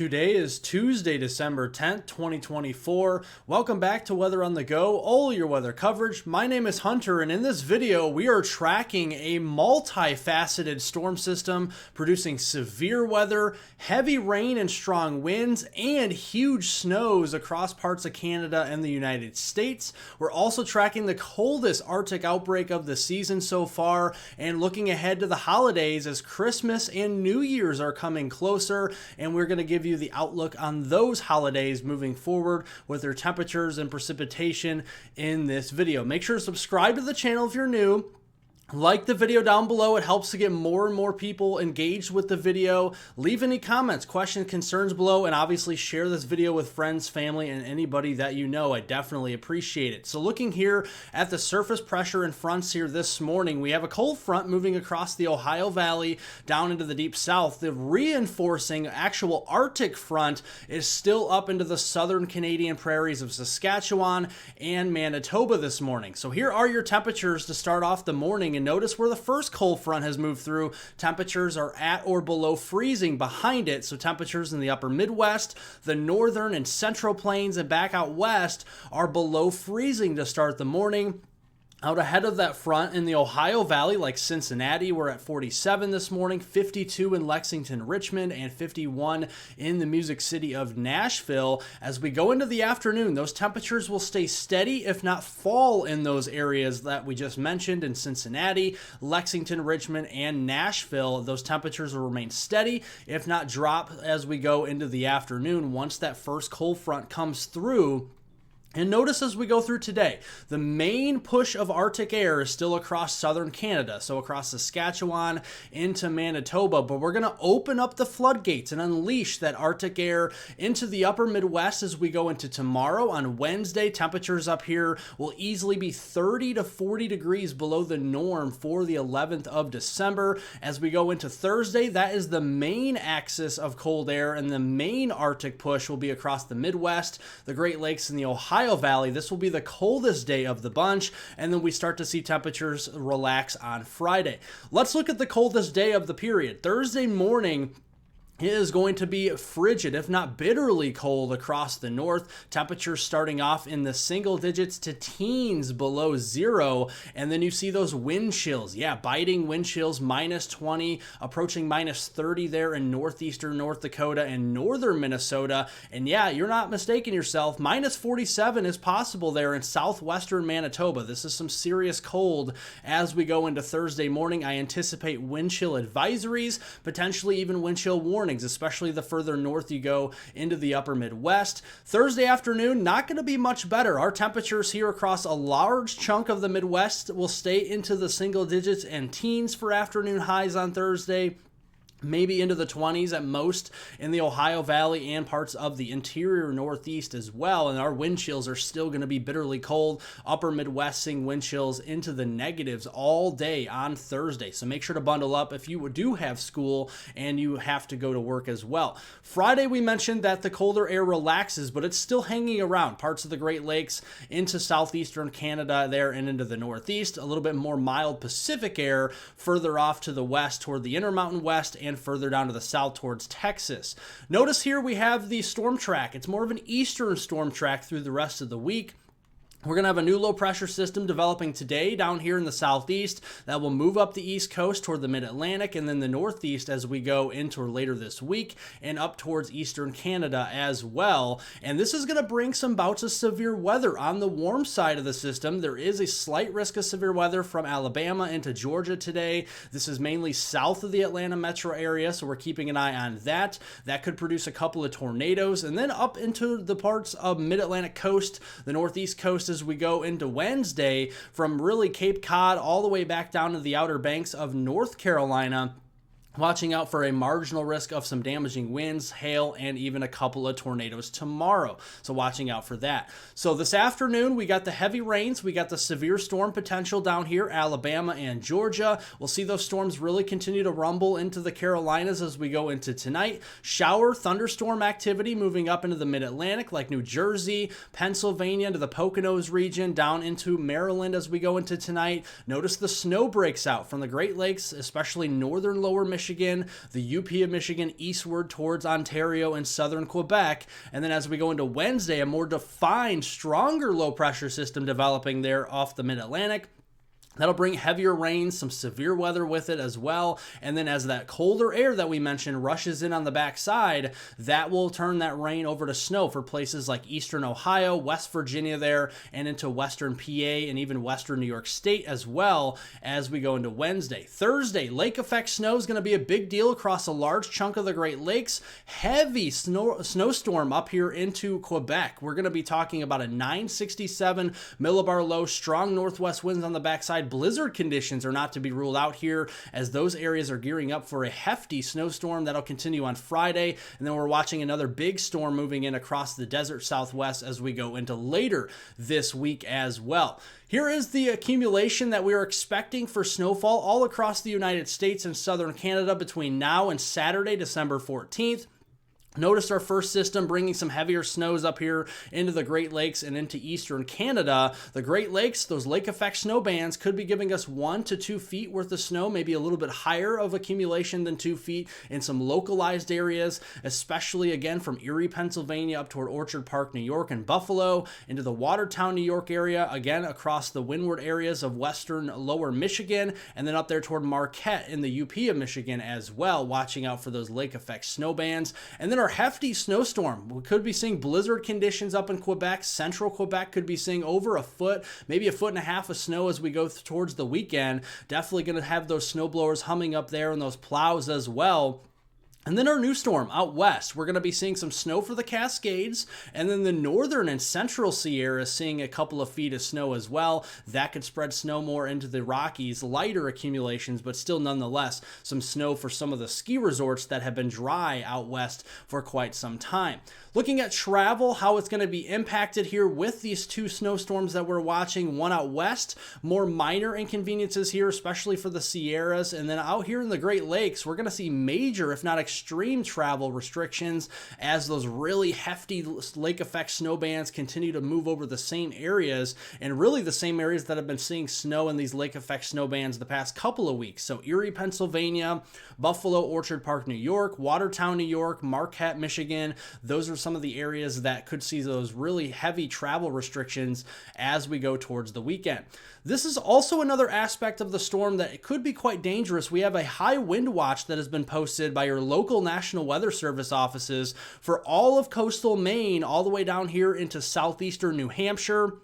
Today is Tuesday, December 10th, 2024. Welcome back to Weather on the Go, all your weather coverage. My name is Hunter, and in this video, we are tracking a multifaceted storm system producing severe weather, heavy rain and strong winds, and huge snows across parts of Canada and the United States. We're also tracking the coldest Arctic outbreak of the season so far, and looking ahead to the holidays as Christmas and New Year's are coming closer, and we're going to give you the outlook on those holidays moving forward with their temperatures and precipitation in this video. Make sure to subscribe to the channel if you're new. Like the video down below. It helps to get more and more people engaged with the video. Leave any comments, questions, concerns below, and obviously share this video with friends, family, and anybody that you know. I definitely appreciate it. So looking here at the surface pressure and fronts here this morning, we have a cold front moving across the Ohio Valley down into the deep south. The reinforcing actual Arctic front is still up into the southern Canadian prairies of Saskatchewan and Manitoba this morning. So here are your temperatures to start off the morning. And notice where the first cold front has moved through, temperatures are at or below freezing behind it. So temperatures in the upper Midwest, the northern and central plains, and back out west are below freezing to start the morning. Out ahead of that front in the Ohio Valley, like Cincinnati, we're at 47 this morning, 52 in Lexington, Richmond, and 51 in the Music City of Nashville. As we go into the afternoon, those temperatures will stay steady, if not fall, in those areas that we just mentioned in Cincinnati, Lexington, Richmond, and Nashville. Those temperatures will remain steady, if not drop as we go into the afternoon once that first cold front comes through. And notice as we go through today, the main push of Arctic air is still across southern Canada, so across Saskatchewan into Manitoba, but we're going to open up the floodgates and unleash that Arctic air into the upper Midwest as we go into tomorrow. On Wednesday, temperatures up here will easily be 30 to 40 degrees below the norm for the 11th of December. As we go into Thursday, that is the main axis of cold air, and the main Arctic push will be across the Midwest, the Great Lakes, and the Ohio Valley. This will be the coldest day of the bunch, and then we start to see temperatures relax on Friday. Let's look at the coldest day of the period. Thursday morning is going to be frigid, if not bitterly cold across the north. Temperatures starting off in the single digits to teens below zero. And then you see those wind chills. Yeah, biting wind chills, minus 20, approaching minus 30 there in northeastern North Dakota and northern Minnesota. And yeah, you're not mistaking yourself. Minus 47 is possible there in southwestern Manitoba. This is some serious cold as we go into Thursday morning. I anticipate wind chill advisories, potentially even wind chill warnings, especially the further north you go into the upper Midwest. Thursday afternoon, not going to be much better. Our temperatures here across a large chunk of the Midwest will stay into the single digits and teens for afternoon highs on Thursday. Maybe into the 20s at most in the Ohio Valley and parts of the interior Northeast as well. And our wind chills are still going to be bitterly cold. Upper Midwest seeing wind chills into the negatives all day on Thursday. So make sure to bundle up if you do have school and you have to go to work as well. Friday, we mentioned that the colder air relaxes, but it's still hanging around parts of the Great Lakes into southeastern Canada there and into the Northeast. A little bit more mild Pacific air further off to the west toward the Intermountain West and further down to the south towards Texas. Notice here we have the storm track. It's more of an eastern storm track through the rest of the week. We're going to have a new low pressure system developing today down here in the southeast that will move up the east coast toward the mid-Atlantic and then the northeast as we go into later this week and up towards eastern Canada as well. And this is going to bring some bouts of severe weather on the warm side of the system. There is a slight risk of severe weather from Alabama into Georgia today. This is mainly south of the Atlanta metro area, so we're keeping an eye on that. That could produce a couple of tornadoes, and then up into the parts of mid-Atlantic coast, the northeast coast, as we go into Wednesday, from really Cape Cod all the way back down to the Outer Banks of North Carolina. Watching out for a marginal risk of some damaging winds, hail, and even a couple of tornadoes tomorrow. So watching out for that. So this afternoon, we got the heavy rains. We got the severe storm potential down here, Alabama and Georgia. We'll see those storms really continue to rumble into the Carolinas as we go into tonight. Shower, thunderstorm activity moving up into the mid-Atlantic like New Jersey, Pennsylvania, into the Poconos region, down into Maryland as we go into tonight. Notice the snow breaks out from the Great Lakes, especially northern lower Michigan Michigan, the UP of Michigan eastward towards Ontario and southern Quebec. And then as we go into Wednesday, a more defined, stronger low pressure system developing there off the mid-Atlantic. That'll bring heavier rains, some severe weather with it as well. And then as that colder air that we mentioned rushes in on the backside, that will turn that rain over to snow for places like eastern Ohio, West Virginia there, and into western PA and even western New York State as well as we go into Wednesday. Thursday, lake effect snow is going to be a big deal across a large chunk of the Great Lakes. Heavy snowstorm up here into Quebec. We're going to be talking about a 967 millibar low, strong northwest winds on the backside. Blizzard conditions are not to be ruled out here as those areas are gearing up for a hefty snowstorm that'll continue on Friday. And then we're watching another big storm moving in across the desert southwest as we go into later this week as well. Here is the accumulation that we are expecting for snowfall all across the United States and southern Canada between now and Saturday, December 14th. Notice our first system bringing some heavier snows up here into the Great Lakes and into eastern Canada. The Great Lakes, those lake effect snow bands could be giving us 1 to 2 feet worth of snow, maybe a little bit higher of accumulation than 2 feet in some localized areas, especially again from Erie, Pennsylvania up toward Orchard Park, New York and Buffalo into the Watertown, New York area, again across the windward areas of western lower Michigan, and then up there toward Marquette in the UP of Michigan as well, watching out for those lake effect snow bands. And then our hefty snowstorm. We could be seeing blizzard conditions up in Quebec. Central Quebec could be seeing over a foot, maybe a foot and a half of snow as we go towards the weekend. Definitely going to have those snow blowers humming up there and those plows as well. And then our new storm out west, we're going to be seeing some snow for the Cascades, and then the northern and central Sierra seeing a couple of feet of snow as well. That could spread snow more into the Rockies, lighter accumulations, but still nonetheless some snow for some of the ski resorts that have been dry out west for quite some time. Looking at travel, how it's going to be impacted here with these two snowstorms that we're watching, one out west, more minor inconveniences here, especially for the Sierras, and then out here in the Great Lakes, we're going to see major, if not extreme travel restrictions as those really hefty lake effect snow bands continue to move over the same areas, and really the same areas that have been seeing snow in these lake effect snow bands the past couple of weeks. So Erie, Pennsylvania, Buffalo, Orchard Park, New York, Watertown, New York, Marquette, Michigan, those are some of the areas that could see those really heavy travel restrictions as we go towards the weekend. This is also another aspect of the storm that it could be quite dangerous. We have a high wind watch that has been posted by your local National Weather Service offices for all of coastal Maine, all the way down here into southeastern New Hampshire,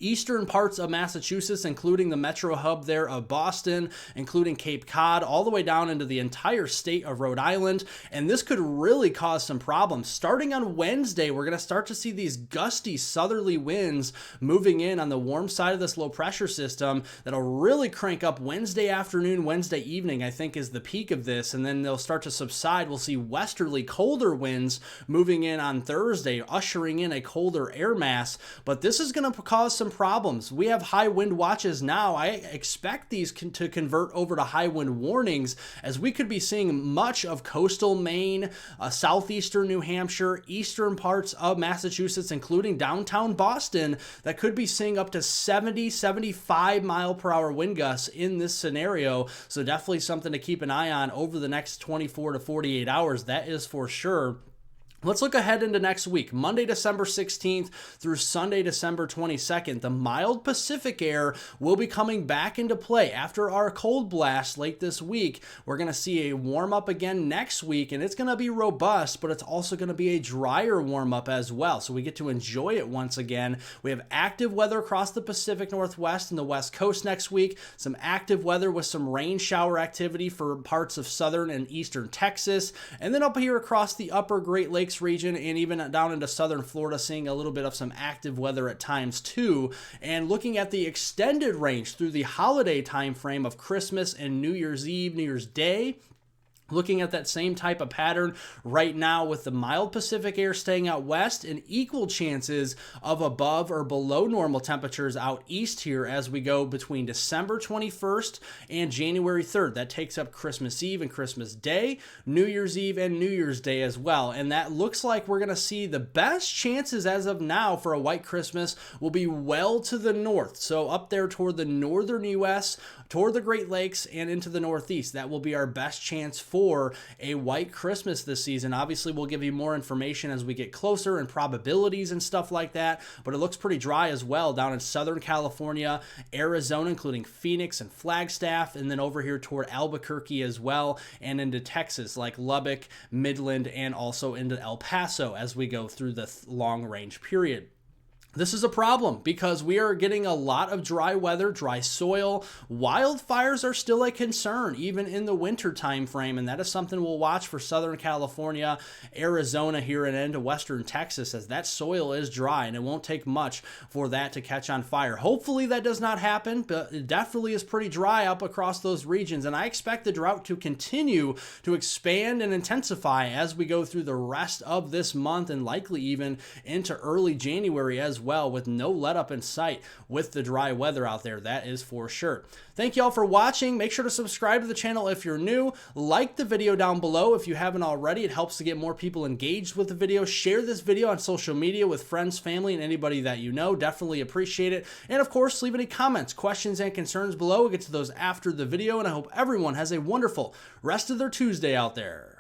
eastern parts of Massachusetts, including the metro hub there of Boston, including Cape Cod, all the way down into the entire state of Rhode Island. And this could really cause some problems. Starting on Wednesday, we're going to start to see these gusty southerly winds moving in on the warm side of this low pressure system that'll really crank up Wednesday afternoon, Wednesday evening, I think is the peak of this. And then they'll start to subside. We'll see westerly colder winds moving in on Thursday, ushering in a colder air mass. But this is going to cause some problems. We have high wind watches now. I expect these to convert over to high wind warnings as we could be seeing much of coastal Maine, southeastern New Hampshire, eastern parts of Massachusetts, including downtown Boston, that could be seeing up to 70, 75 mile per hour wind gusts in this scenario. So definitely something to keep an eye on over the next 24 to 48 hours. That is for sure. Let's look ahead into next week, Monday, December 16th through Sunday, December 22nd. The mild Pacific air will be coming back into play after our cold blast late this week. We're going to see a warm up again next week, and it's going to be robust, but it's also going to be a drier warm up as well. So we get to enjoy it once again. We have active weather across the Pacific Northwest and the West Coast next week. Some active weather with some rain shower activity for parts of southern and eastern Texas. And then up here across the upper Great Lakes region and even down into southern Florida, seeing a little bit of some active weather at times too. And looking at the extended range through the holiday time frame of Christmas and New Year's Eve, New Year's Day, Looking at that same type of pattern right now with the mild Pacific air staying out west and equal chances of above or below normal temperatures out east here as we go between December 21st and January 3rd. That takes up Christmas Eve and Christmas Day, New Year's Eve and New Year's Day as well. And that looks like we're going to see the best chances as of now for a white Christmas will be well to the north. So up there toward the northern U.S., toward the Great Lakes and into the Northeast. That will be our best chance for a white Christmas this season. Obviously, we'll give you more information as we get closer and probabilities and stuff like that, but it looks pretty dry as well down in Southern California, Arizona, including Phoenix and Flagstaff, and then over here toward Albuquerque as well, and into Texas like Lubbock, Midland, and also into El Paso as we go through the long range period. This is a problem because we are getting a lot of dry weather, dry soil. Wildfires are still a concern, even in the winter time frame, and that is something we'll watch for Southern California, Arizona here and into western Texas, as that soil is dry and it won't take much for that to catch on fire. Hopefully that does not happen, but it definitely is pretty dry up across those regions, and I expect the drought to continue to expand and intensify as we go through the rest of this month and likely even into early January as well, with no let up in sight with the dry weather out there. That is for sure. Thank you all for watching. Make sure to subscribe to the channel if you're new. Like the video down below if you haven't already. It helps to get more people engaged with the video. Share this video on social media with friends, family, and anybody that you know. Definitely appreciate it. And of course, leave any comments, questions, and concerns below. We'll get to those after the video, and I hope everyone has a wonderful rest of their Tuesday out there.